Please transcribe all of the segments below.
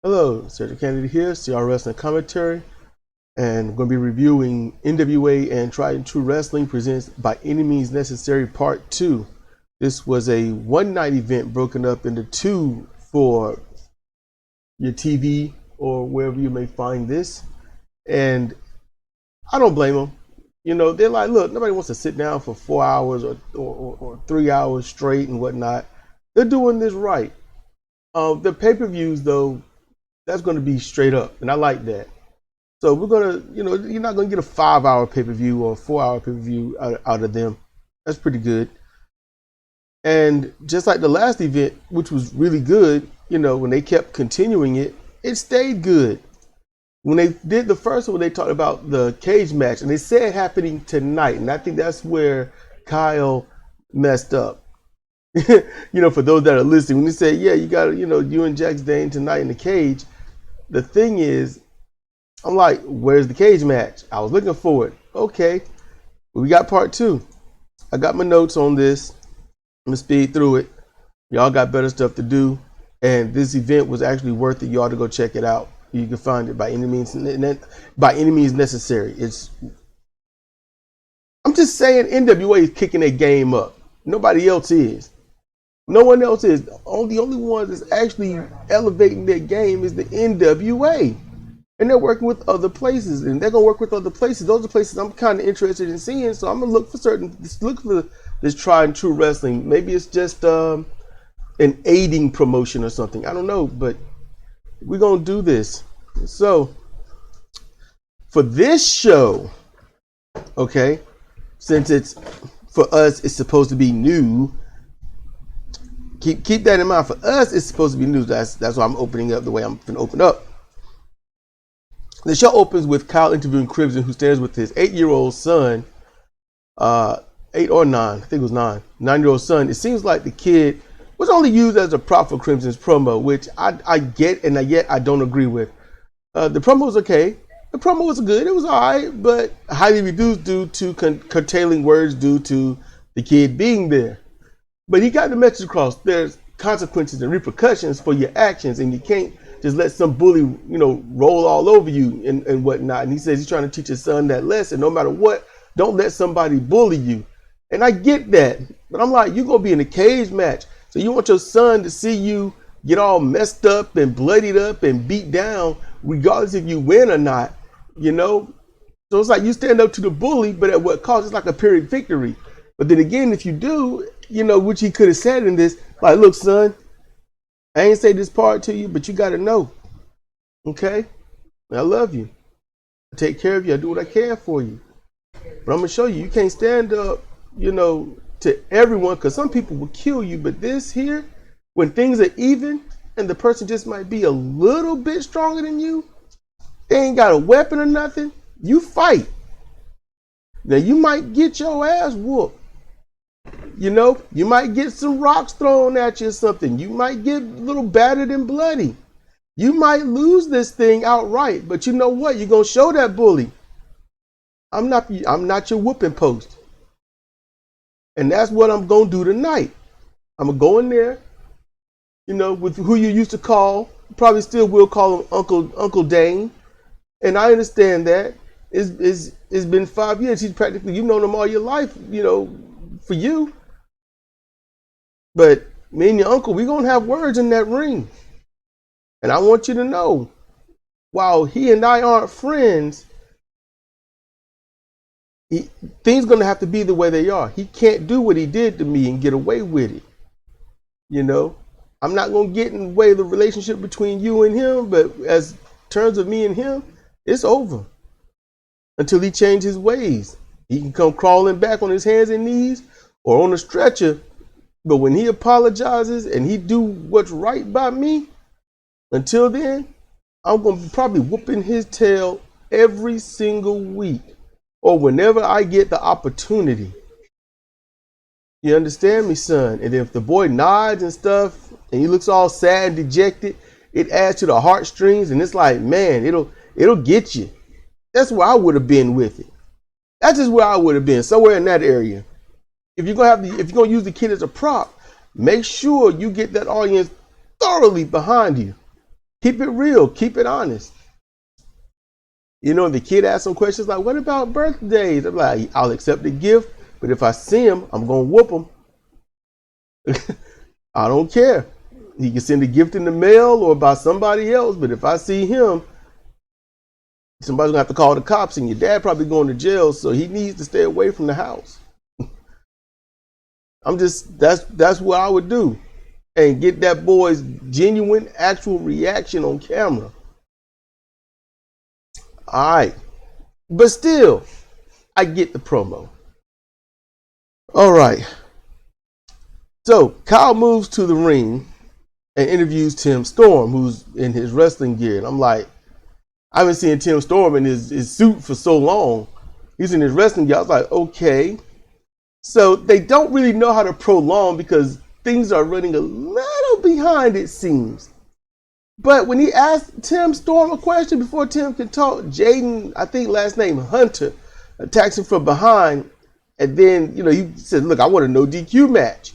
Hello, Sergeant Kennedy here, CR Wrestling Commentary, and I'm going to be reviewing NWA and Tried and True Wrestling presents By Any Means Necessary Part 2. This was a one-night event broken up into two for your TV or wherever you may find this, and I don't blame them. You know, they're like, look, nobody wants to sit down for 4 hours or 3 hours straight and whatnot. They're doing this right. The pay-per-views, though, that's going to be straight up, and I like that. So we're going to, you're not going to get a 5-hour pay-per-view or a 4-hour pay-per-view out of them. That's pretty good. And just like the last event, which was really good, when they kept continuing it, it stayed good. When they did the first one, they talked about the cage match, and they said it happening tonight, and I think that's where Kyle messed up. For those that are listening, when they say, yeah, you got, you and Jax Dane tonight in the cage, the thing is, I'm like, where's the cage match? I was looking for it. Okay, we got part 2. I got my notes on this. I'm gonna speed through it. Y'all got better stuff to do, and this event was actually worth it. Y'all to go check it out. You can find it by any means necessary. I'm just saying, NWA is kicking their game up. Nobody else is. No one else is. The only one that's actually elevating their game is the NWA. And they're working with other places, and they're gonna work with other places. Those are places I'm kind of interested in seeing. So I'm gonna look for this Tried and True Wrestling. Maybe it's just an aiding promotion or something. I don't know, but we're gonna do this. So for this show, okay, since it's for us, it's supposed to be new. Keep that in mind. For us, it's supposed to be news. That's why I'm opening up the way I'm going to open up. The show opens with Kyle interviewing Crimson, who stands with his 8-year-old son, 8 or 9, I think it was 9-year-old son. It seems like the kid was only used as a prop for Crimson's promo, which I get, and yet I don't agree with. The promo was okay. The promo was good. It was all right, but highly reduced due to curtailing words due to the kid being there. But he got the message across. There's consequences and repercussions for your actions, and you can't just let some bully, roll all over you and whatnot. And he says he's trying to teach his son that lesson. No matter what, don't let somebody bully you. And I get that. But I'm like, you're going to be in a cage match. So you want your son to see you get all messed up and bloodied up and beat down, regardless if you win or not, So it's like you stand up to the bully, but at what cost? It's like a Pyrrhic victory. But then again, if you do, which he could have said in this, like, look, son, I ain't say this part to you, but you got to know, okay? I love you. I take care of you. I do what I can for you. But I'm going to show you, you can't stand up, to everyone, because some people will kill you. But this here, when things are even and the person just might be a little bit stronger than you, they ain't got a weapon or nothing, you fight. Now, you might get your ass whooped. You might get some rocks thrown at you or something. You might get a little battered and bloody. You might lose this thing outright, but you know what? You're going to show that bully, I'm not your whooping post. And that's what I'm going to do tonight. I'm going to go in there, with who you used to call, probably still will call him Uncle Dane. And I understand that. It's been 5 years. He's practically, you've known him all your life, for you. But me and your uncle, we're going to have words in that ring. And I want you to know, while he and I aren't friends, things going to have to be the way they are. He can't do what he did to me and get away with it. I'm not going to get in the way of the relationship between you and him, but as terms of me and him, it's over. Until he changes his ways. He can come crawling back on his hands and knees or on a stretcher. But when he apologizes and he do what's right by me, until then, I'm going to be probably whooping his tail every single week or whenever I get the opportunity. You understand me, son? And if the boy nods and stuff and he looks all sad and dejected, it adds to the heartstrings, and it's like, man, it'll get you. That's where I would have been with it. That's just where I would have been, somewhere in that area. If you're gonna use the kid as a prop, make sure you get that audience thoroughly behind you. Keep it real. Keep it honest. You know, the kid asks some questions like, what about birthdays? I'm like, I'll accept the gift, but if I see him, I'm going to whoop him. I don't care. He can send a gift in the mail or by somebody else, but if I see him, somebody's going to have to call the cops, and your dad probably going to jail, so he needs to stay away from the house. That's what I would do. And get that boy's genuine, actual reaction on camera. All right. But still, I get the promo. All right. So Kyle moves to the ring and interviews Tim Storm, who's in his wrestling gear. And I'm like, I haven't seen Tim Storm in his suit for so long. He's in his wrestling gear. I was like, okay. So they don't really know how to prolong because things are running a little behind, it seems. But when he asked Tim Storm a question before Tim could talk, Jaden, I think last name Hunter, attacks him from behind. And then, he said, look, I want a no DQ match.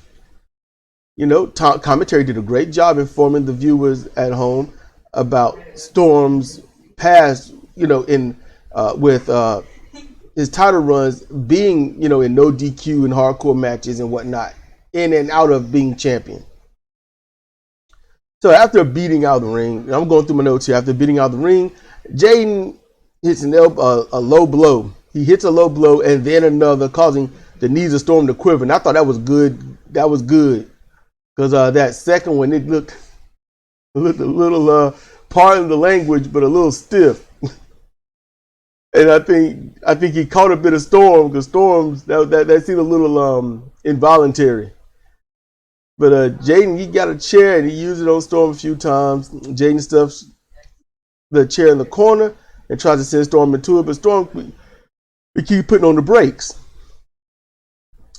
Commentary did a great job informing the viewers at home about Storm's past, with his title runs being, in no DQ and hardcore matches and whatnot, in and out of being champion. So after beating out the ring, I'm going through my notes here. After beating out the ring, Jaden hits a low blow. He hits a low blow and then another, causing the knees of Storm to quiver. And I thought that was good. That was good. Because that second one, it looked a little, pardon the language, but a little stiff. And I think he caught a bit of Storm, because Storm's that seemed a little involuntary. But Jaden, he got a chair and he used it on Storm a few times. Jaden stuffs the chair in the corner and tries to send Storm into it, but Storm, we keep putting on the brakes.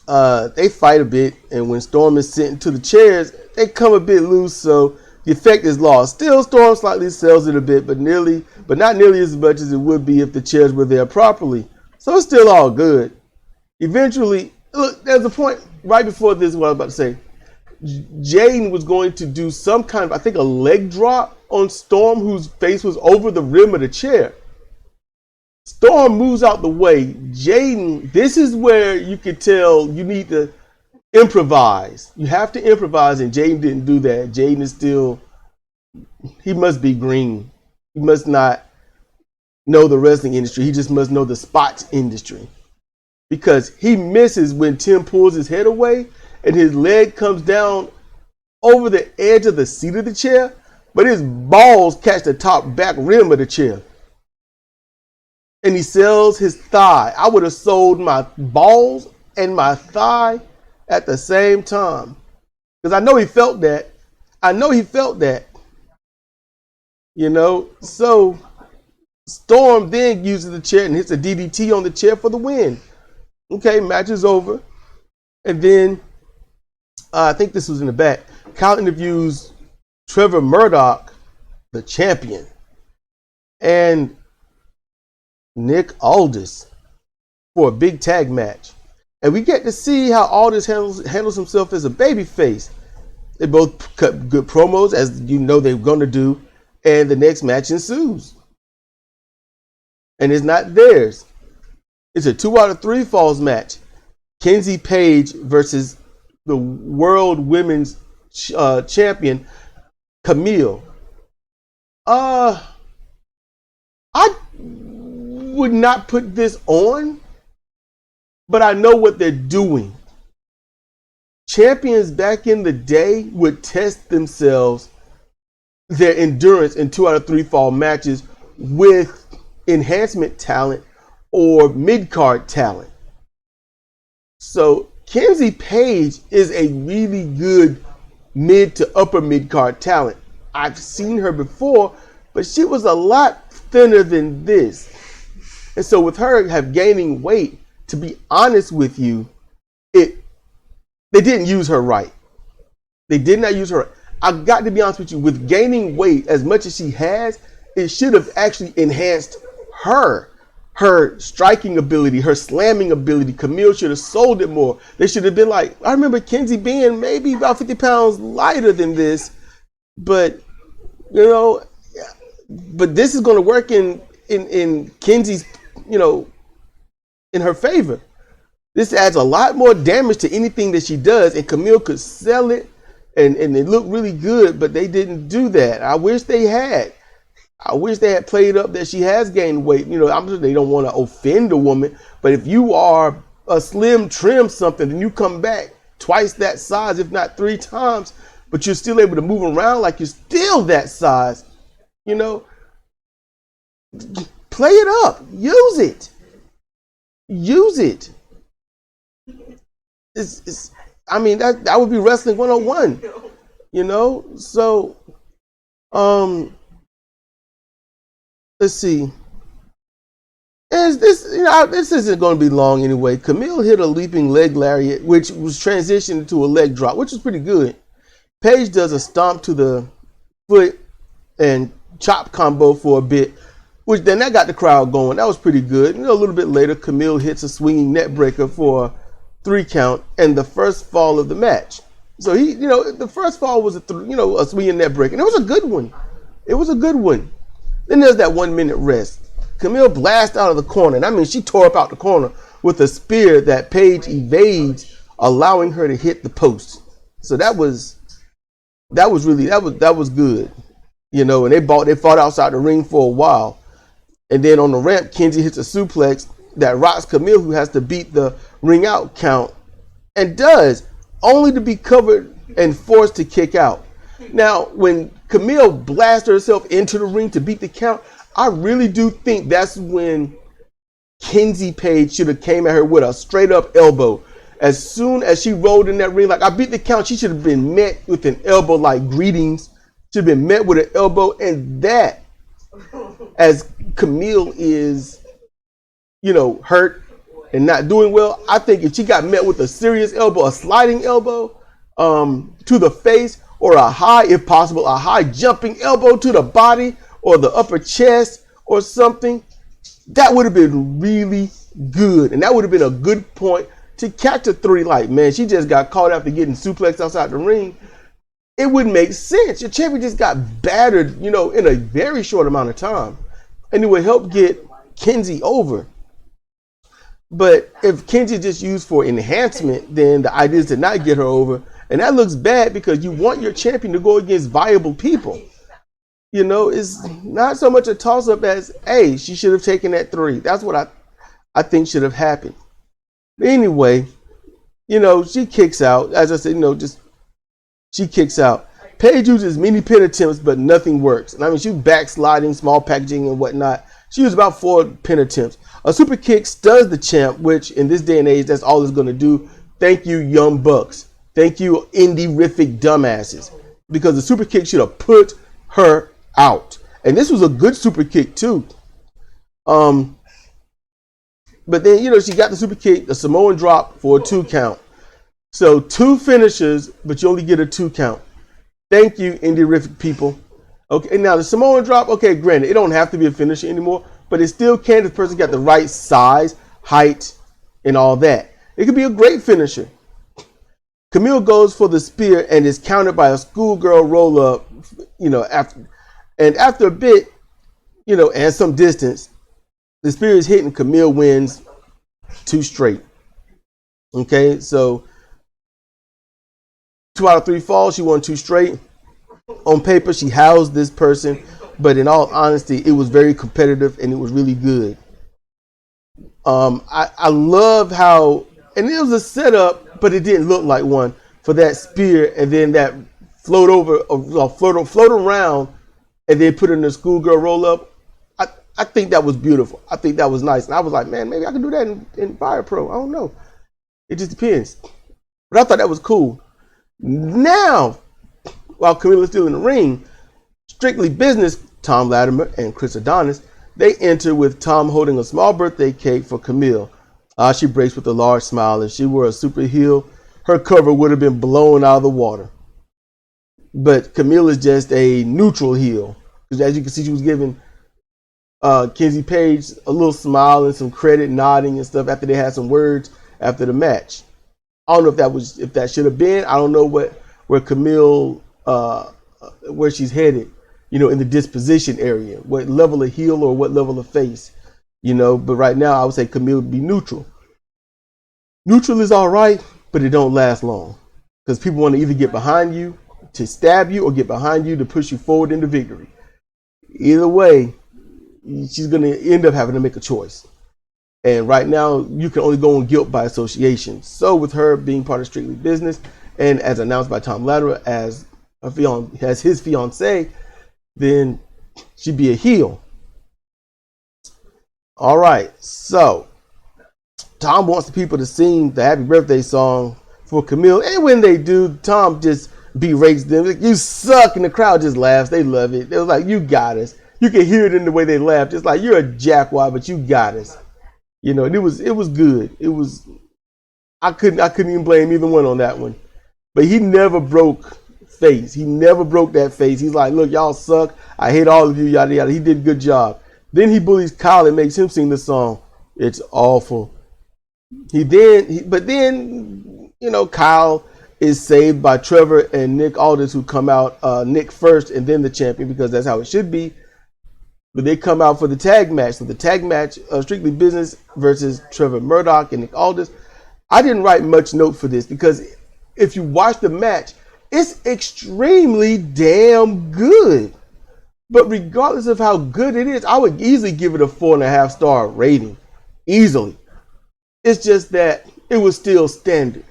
They fight a bit, and when Storm is sent into the chairs, they come a bit loose, so the effect is lost. Still, Storm slightly sells it a bit, but not nearly as much as it would be if the chairs were there properly. So it's still all good. Eventually, look, there's a point right before this, what I was about to say. Jaden was going to do some kind of, I think, a leg drop on Storm, whose face was over the rim of the chair. Storm moves out the way. Jaden, this is where you could tell you need to improvise. You have to improvise, and Jaden didn't do that. Jaden is still, he must be green. He must not know the wrestling industry. He just must know the spots industry. Because he misses when Tim pulls his head away and his leg comes down over the edge of the seat of the chair, but his balls catch the top back rim of the chair. And he sells his thigh. I would have sold my balls and my thigh at the same time. Because I know he felt that. So Storm then uses the chair and hits a DDT on the chair for the win. Okay, match is over. And then, I think this was in the back, Kyle interviews Trevor Murdoch, the champion, and Nick Aldis for a big tag match. And we get to see how Aldis handles himself as a babyface. They both cut good promos, as you know they're going to do, and the next match ensues. And it's not theirs. It's a 2 out of 3 falls match. Kenzie Page versus the World Women's Champion, Camille. I would not put this on, but I know what they're doing. Champions back in the day would test themselves, their endurance in 2 out of 3 fall matches with enhancement talent or mid-card talent. So Kenzie Page is a really good mid to upper mid-card talent. I've seen her before, but she was a lot thinner than this. And so with her gaining weight, to be honest with you, they didn't use her right. They did not use her. I've got to be honest with you, with gaining weight as much as she has, it should have actually enhanced her striking ability, her slamming ability. Camille should have sold it more. They should have been like, I remember Kenzie being maybe about 50 pounds lighter than this, but But this is going to work in Kenzie's, in her favor. This adds a lot more damage to anything that she does, and Camille could sell it and it looked really good, but they didn't do that. I wish they had. I wish they had played up that she has gained weight. I'm sure they don't want to offend a woman, but if you are a slim trim something and you come back twice that size, if not 3 times, but you're still able to move around like you're still that size, play it up, use it. That would be wrestling 101, so let's see. And this isn't going to be long anyway. Camille hit a leaping leg lariat, which was transitioned to a leg drop, which was pretty good. Paige does a stomp to the foot and chop combo for a bit, which then that got the crowd going. That was pretty good. A little bit later, Camille hits a swinging net breaker for a 3 count and the first fall of the match. So the first fall was a swinging net breaker, and it was a good one. Then there's that 1 minute rest. Camille blasts out of the corner, and she tore up out the corner with a spear that Paige evades, allowing her to hit the post. So that was good, and they fought outside the ring for a while. And then on the ramp, Kenzie hits a suplex that rocks Camille, who has to beat the ring out count, and does, only to be covered and forced to kick out. Now, when Camille blasted herself into the ring to beat the count, I really do think that's when Kenzie Paige should have came at her with a straight up elbow. As soon as she rolled in that ring, like, I beat the count, she should have been met with an elbow like greetings. Should have been met with an elbow, and that, as Camille is, hurt and not doing well, I think if she got met with a serious elbow, a sliding elbow to the face, or if possible, a high jumping elbow to the body or the upper chest or something, that would have been really good. And that would have been a good point to catch a 3. Like, man, she just got caught after getting suplexed outside the ring. It wouldn't make sense. Your champion just got battered, in a very short amount of time. And it would help get Kenzie over. But if Kenzie just used for enhancement, then the idea is to not get her over. And that looks bad because you want your champion to go against viable people. It's not so much a toss-up as, hey, she should have taken that 3. That's what I think should have happened. Anyway, she kicks out. As I said, she kicks out. Paige uses many pin attempts, but nothing works. And she was backsliding, small packaging and whatnot. She used about 4 pin attempts. A super kick stuns the champ, which in this day and age, that's all it's going to do. Thank you, Young Bucks. Thank you, indie-rific dumbasses. Because the super kick should have put her out. And this was a good super kick, too. But then, she got the super kick, the Samoan drop for a 2 count. So 2 finishers, but you only get a 2 count. Thank you, indie-rific people. Okay, now the Samoan drop, okay, granted, it don't have to be a finisher anymore, but it still can if the person got the right size, height, and all that. It could be a great finisher. Camille goes for the spear and is countered by a schoolgirl roll-up, after a bit, and some distance, the spear is hit and Camille wins 2 straight. Okay, so 2 out of 3 falls, she won 2 straight. On paper, she housed this person, but in all honesty, it was very competitive and it was really good. I love how, and it was a setup, but it didn't look like one for that spear, and then that float around, and then put in the schoolgirl roll up. I think that was beautiful. I think that was nice, and I was like, man, maybe I can do that in Fire Pro. I don't know. It just depends. But I thought that was cool. Now, while Camille is still in the ring, Strictly Business, Tom Latimer and Chris Adonis, they enter with Tom holding a small birthday cake for Camille. She breaks with a large smile. If she were a super heel, her cover would have been blown out of the water. But Camille is just a neutral heel. Because as you can see, she was giving Kenzie Paige a little smile and some credit, nodding and stuff after they had some words after the match. I don't know if that should have been. I don't know where Camille, where she's headed. in the disposition area, what level of heel or what level of face, but right now I would say Camille would be neutral. Neutral is all right, but it don't last long because people want to either get behind you to stab you or get behind you to push you forward into victory. Either way, she's going to end up having to make a choice. And right now, you can only go on guilt by association. So with her being part of Strictly Business, and as announced by Tom Lederer as his fiance, then she'd be a heel. All right, so Tom wants the people to sing the happy birthday song for Camille. And when they do, Tom just berates them. Like, you suck. And the crowd just laughs. They love it. It was like, you got us. You can hear it in the way they laughed. It's like, you're a jackwad, but you got us. And it was good. I couldn't even blame either one on that one. But he never broke face. He never broke that face. Then like, look, y'all suck. I hate all of you, yada, yada. He did a good job. Then he bullies Kyle and makes him sing the song. It's awful. But then, Kyle is saved by Trevor and Nick Aldis, who come out, Nick first and then the champion, because that's how it should be. But they come out for the tag match. So the tag match, Strictly Business versus Trevor Murdoch and Nick Aldis. I didn't write much note for this because if you watch the match, it's extremely damn good. But regardless of how good it is, I would easily give it a 4.5 star rating. Easily. It's just that it was still standard.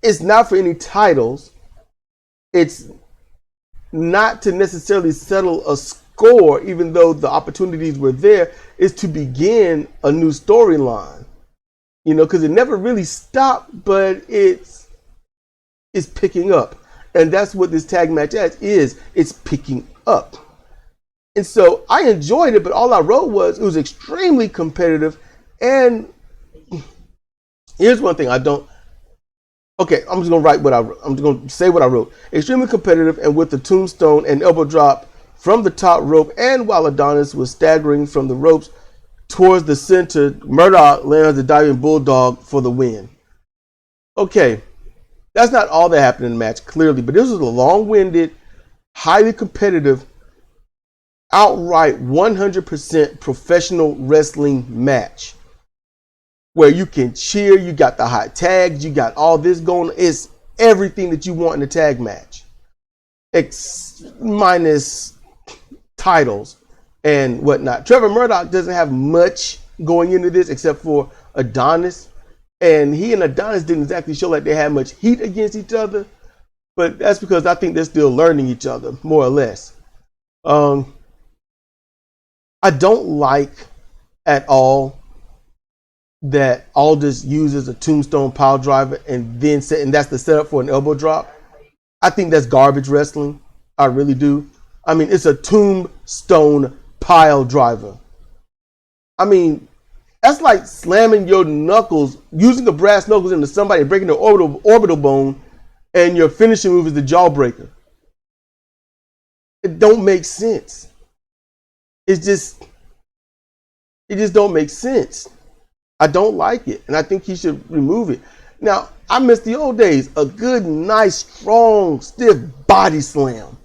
It's not for any titles. It's not to necessarily settle a score, even though the opportunities were there. Is to begin a new storyline. Because it never really stopped, but it's picking up. And that's what this tag match is. It's picking up. And so I enjoyed it, but all I wrote was it was extremely competitive. And here's one thing I'm just going to say what I wrote. Extremely competitive, and with the tombstone and elbow drop from the top rope, and while Adonis was staggering from the ropes towards the center, Murdoch lands the diving bulldog for the win. Okay, that's not all that happened in the match, clearly, but this was a long-winded, highly competitive, outright 100% professional wrestling match where you can cheer, you got the hot tags, you got all this going. It's everything that you want in a tag match, minus titles and whatnot. Trevor Murdoch doesn't have much going into this except for Adonis, and he and Adonis didn't exactly show like they had much heat against each other, but that's because I think they're still learning each other, more or less. I don't like at all that Aldis uses a tombstone pile driver and that's the setup for an elbow drop. I think that's garbage wrestling. I really do. I mean, it's a tombstone pile driver. I mean, that's like slamming your knuckles, using the brass knuckles into somebody, breaking their orbital bone, and your finishing move is the jawbreaker. It don't make sense. It just don't make sense. I don't like it, and I think he should remove it. Now, I miss the old days. A good, nice, strong, stiff body slam.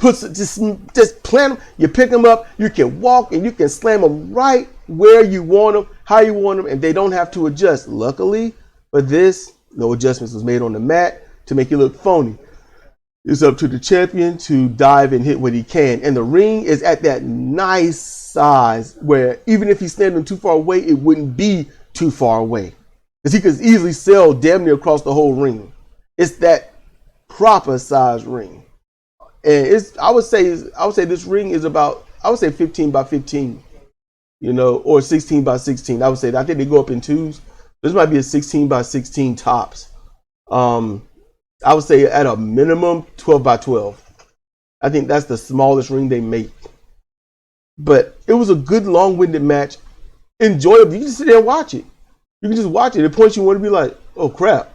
Just plant them. You pick them up. You can walk, and you can slam them right where you want them, how you want them, and they don't have to adjust. Luckily, for this, no adjustments was made on the mat to make it look phony. It's up to the champion to dive and hit what he can. And the ring is at that nice size where even if he's standing too far away, it wouldn't be too far away. Because he could easily sail damn near across the whole ring. It's that proper size ring. And I would say this ring is about, 15 by 15, or 16 by 16. I think they go up in twos. This might be a 16 by 16 tops. I would say at a minimum 12 by 12. I think that's the smallest ring they make. But it was a good long-winded match. Enjoyable. You can just sit there and watch it. You can just watch it. At points you want to be like, oh crap.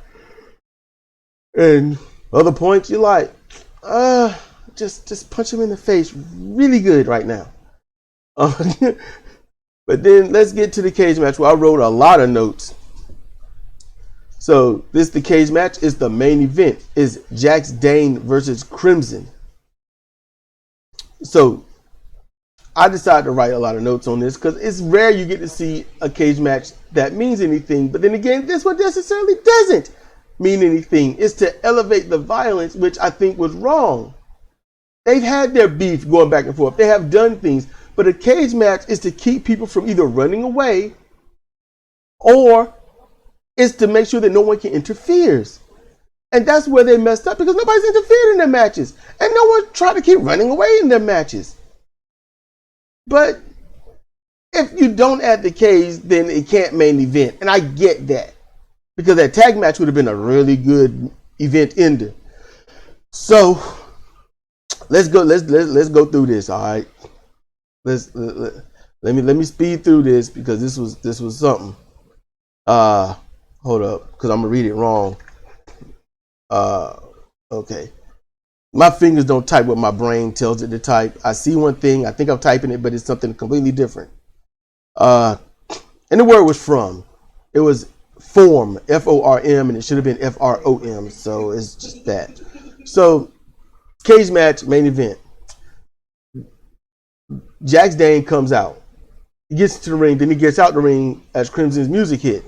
And other points you're like, just punch him in the face really good right now. But then let's get to the cage match where I wrote a lot of notes. So the cage match is the main event. Is Jax Dane versus Crimson. So I decided to write a lot of notes on this because it's rare you get to see a cage match that means anything. But then again, this one necessarily doesn't mean anything. It's to elevate the violence, which I think was wrong. They've had their beef going back and forth. They have done things. But a cage match is to keep people from either running away or it's to make sure that no one can interfere. And that's where they messed up because nobody's interfered in their matches. And no one tried to keep running away in their matches. But if you don't add the cage, then it can't main event. And I get that. Because that tag match would have been a really good event ender. So let's go through this, all right? Let me speed through this because this was something. Hold up, because I'm gonna read it wrong. Okay. My fingers don't type what my brain tells it to type. I see one thing, I think I'm typing it, but it's something completely different. And the word was from. It was form, F-O-R-M, and it should have been F-R-O-M. So it's just that. So, cage match, main event. Jax Dane comes out. He gets to the ring, then he gets out the ring as Crimson's music hit.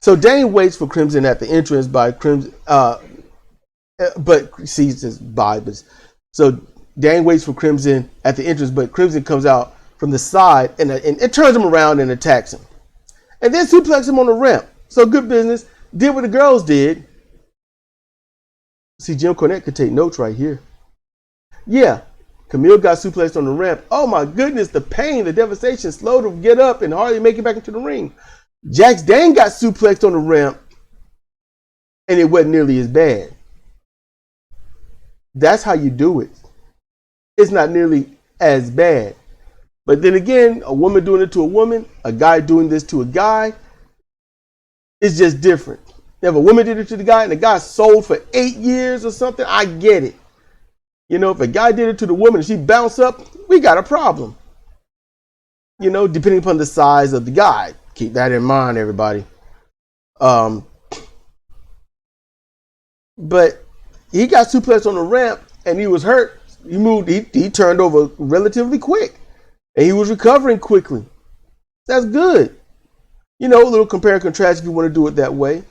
So Dane waits for Crimson at the entrance by Crimson, but sees his vibes. So Dane waits for Crimson at the entrance, but Crimson comes out from the side and it turns him around and attacks him. And then suplexes him on the ramp. So good business. Did what the girls did. See, Jim Cornette could take notes right here. Yeah, Camille got suplexed on the ramp. Oh my goodness, the pain, the devastation, slow to get up and hardly make it back into the ring. Jax Dane got suplexed on the ramp and it wasn't nearly as bad. That's how you do it. It's not nearly as bad. But then again, a woman doing it to a woman, a guy doing this to a guy, it's just different. If a woman did it to the guy and the guy sold for 8 years or something, I get it. You know, if a guy did it to the woman and she bounced up, we got a problem. You know, depending upon the size of the guy. Keep that in mind, everybody. But he got suplexed on the ramp and he was hurt. He turned over relatively quick. And he was recovering quickly. That's good. You know, a little compare and contrast if you want to do it that way.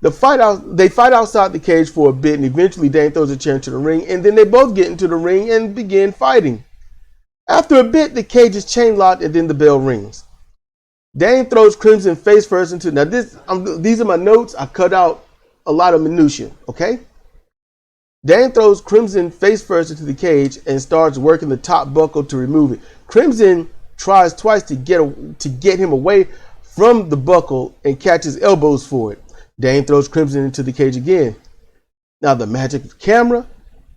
They fight outside the cage for a bit, and eventually Dane throws a chair into the ring, and then they both get into the ring and begin fighting. After a bit, the cage is chain locked, and then the bell rings. Dane throws Crimson face first into. Now these are my notes. I cut out a lot of minutia. Okay. Dane throws Crimson face first into the cage and starts working the top buckle to remove it. Crimson tries twice to get him away from the buckle and catches elbows for it. Dane throws Crimson into the cage again. Now the magic of the camera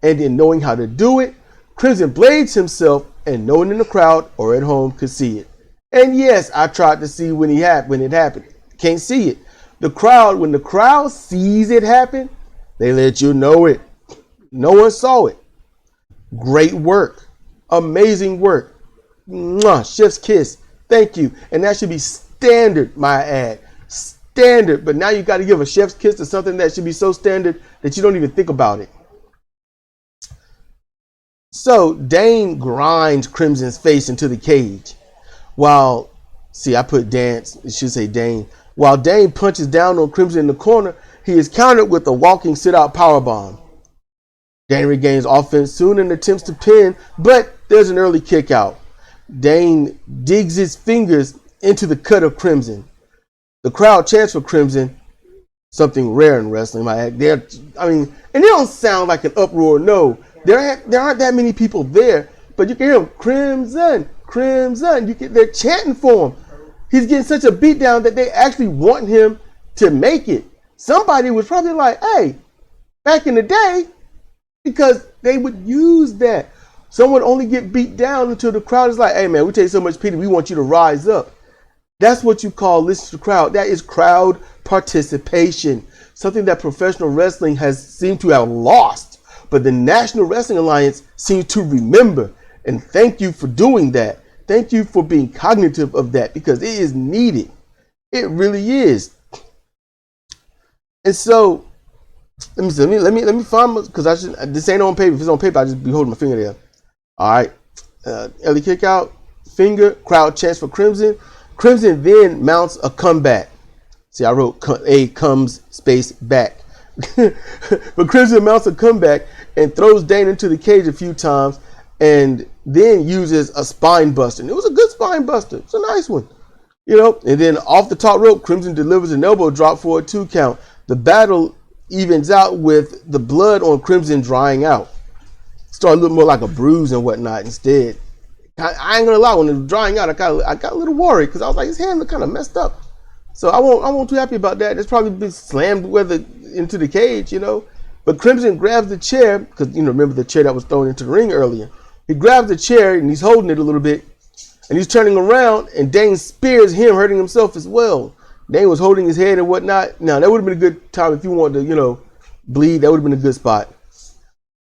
and then knowing how to do it, Crimson blades himself and no one in the crowd or at home could see it. And yes, I tried to see when it happened. Can't see it. When the crowd sees it happen, they let you know it. No one saw it. Great work. Amazing work. Mwah, chef's kiss. Thank you. And that should be standard, my ad. Standard. But now you got to give a chef's kiss to something that should be so standard that you don't even think about it. So Dane grinds Crimson's face into the cage. While Dane. While Dane punches down on Crimson in the corner, he is countered with a walking sit-out powerbomb. Dane regains offense soon and attempts to pin, but there's an early kick out. Dane digs his fingers into the cut of Crimson. The crowd chants for Crimson, something rare in wrestling. And they don't sound like an uproar. No, there aren't that many people there, but you can hear them, Crimson, Crimson. They're chanting for him. He's getting such a beatdown that they actually want him to make it. Somebody was probably like, hey, back in the day, because they would use that. Someone only get beat down until the crowd is like, hey man, we take so much pity, we want you to rise up. That's what you call listen to the crowd. That is crowd participation. Something that professional wrestling has seemed to have lost. But the National Wrestling Alliance seems to remember. And thank you for doing that. Thank you for being cognitive of that because it is needed. It really is. And so let me find, because this ain't on paper. If it's on paper, I just be holding my finger there. All right. Early kick out, finger, crowd chants for Crimson. Crimson then mounts a comeback. See, I wrote a comes space back. But Crimson mounts a comeback and throws Dane into the cage a few times and then uses a spine buster. And it was a good spine buster. It's a nice one. You know, and then off the top rope, Crimson delivers an elbow drop for a 2 count. The battle evens out with the blood on Crimson drying out. Started looking more like a bruise and whatnot instead. I ain't gonna lie, when it was drying out, I got a little worried because I was like, his hand looked kind of messed up. So I wasn't too happy about that. It's probably been slammed into the cage, you know. But Crimson grabs the chair, because, you know, remember the chair that was thrown into the ring earlier. He grabs the chair and he's holding it a little bit. And he's turning around and Dane spears him, hurting himself as well. Dane was holding his head and whatnot. Now, that would have been a good time if you wanted to, you know, bleed. That would have been a good spot.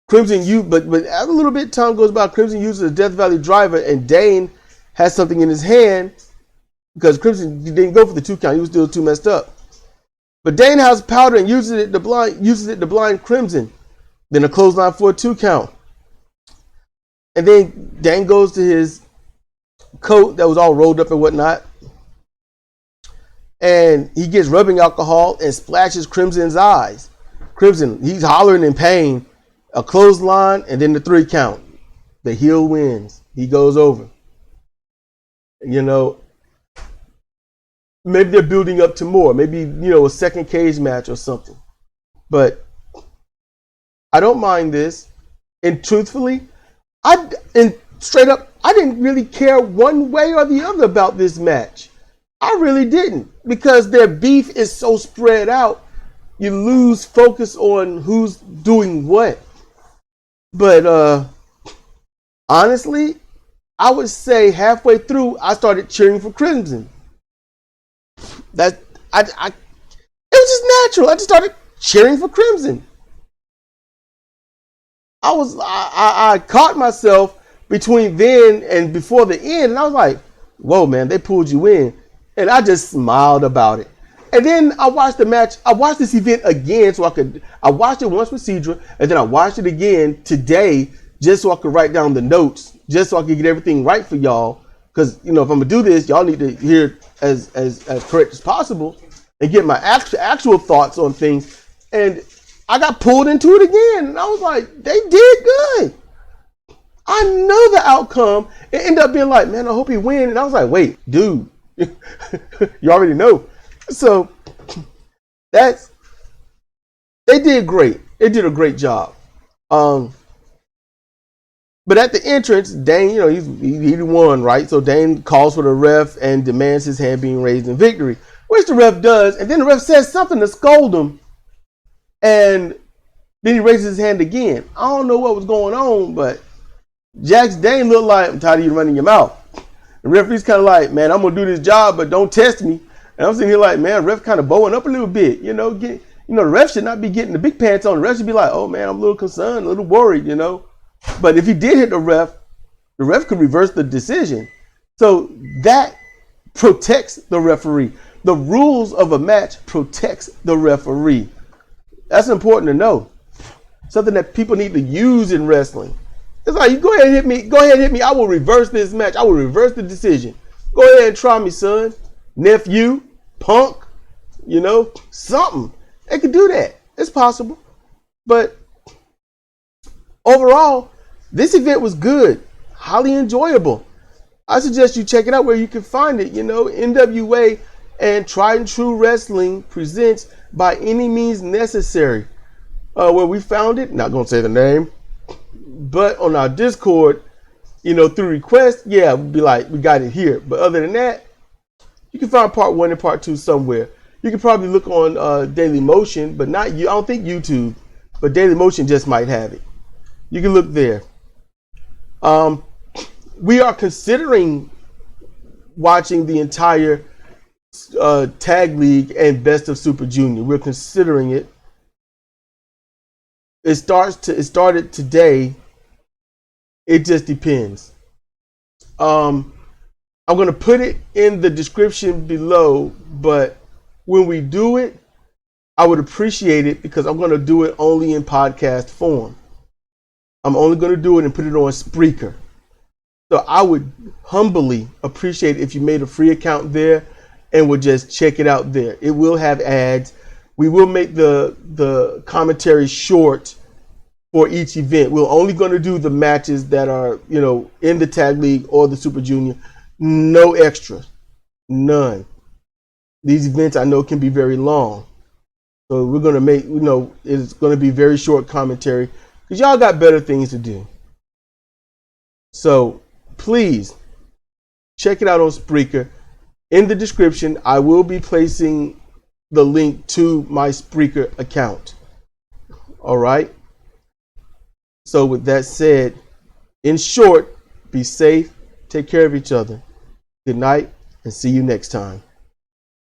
Crimson, but as a little bit time goes by, Crimson uses a Death Valley driver and Dane has something in his hand because Crimson didn't go for the 2 count. He was still too messed up. But Dane has powder and uses it to blind Crimson. Then a clothesline for a 2 count. And then Dane goes to his coat that was all rolled up and whatnot. And he gets rubbing alcohol and splashes Crimson's eyes. Crimson, he's hollering in pain. A clothesline and then the 3 count. The heel wins. He goes over. You know, maybe they're building up to more. Maybe, you know, a second cage match or something. But I don't mind this. And truthfully, straight up, I didn't really care one way or the other about this match. I really didn't, because their beef is so spread out. You lose focus on who's doing what. But honestly, I would say halfway through, I started cheering for Crimson. It was just natural. I just started cheering for Crimson. I caught myself between then and before the end, and I was like, whoa, man, they pulled you in. And I just smiled about it. And then I watched the match. I watched this event again I watched it once with Cedra, and then I watched it again today just so I could write down the notes, just so I could get everything right for y'all. Because, you know, if I'm going to do this, y'all need to hear it as correct as possible and get my actual thoughts on things. And I got pulled into it again. And I was like, they did good. I know the outcome. It ended up being like, man, I hope he wins. And I was like, wait, dude, you already know. So they did great. They did a great job. But at the entrance, Dane, you know, he won, right? So Dane calls for the ref and demands his hand being raised in victory, which the ref does. And then the ref says something to scold him. And then he raises his hand again. I don't know what was going on, but Jax Dane looked like, I'm tired of you running your mouth. The referee's kind of like, man, I'm going to do this job, but don't test me. And I'm sitting here like, man, ref kind of bowing up a little bit, you know. The ref should not be getting the big pants on. The ref should be like, oh, man, I'm a little concerned, a little worried, you know. But if he did hit the ref could reverse the decision. So that protects the referee. The rules of a match protects the referee. That's important to know. Something that people need to use in wrestling. It's like, you go ahead and hit me. Go ahead and hit me. I will reverse this match. I will reverse the decision. Go ahead and try me, son. Nephew, punk, you know, something. They could do that. It's possible. But overall, this event was good. Highly enjoyable. I suggest you check it out where you can find it. You know, NWA and Tried and True Wrestling presents By Any Means Necessary. Where we found it, not going to say the name, but on our Discord, you know, through request, yeah, we'd be like, we got it here. But other than that, you can find part 1 and part 2 somewhere. You can probably look on Daily Motion, but not you. I don't think YouTube, but Daily Motion just might have it. You can look there. We are considering watching the entire Tag League and Best of Super Junior. We're considering it. It started today. It just depends. I'm going to put it in the description below, but when we do it, I would appreciate it because I'm going to do it only in podcast form. I'm only going to do it and put it on Spreaker. So I would humbly appreciate if you made a free account there and would just check it out there. It will have ads. We will make the commentary short for each event. We're only going to do the matches that are, in the Tag League or the Super Junior. No extras. None. These events I know can be very long. So we're going to make, it's going to be very short commentary because y'all got better things to do. So please check it out on Spreaker. In the description, I will be placing the link to my Spreaker account. All right. So with that said, in short, be safe, take care of each other. Good night, and see you next time.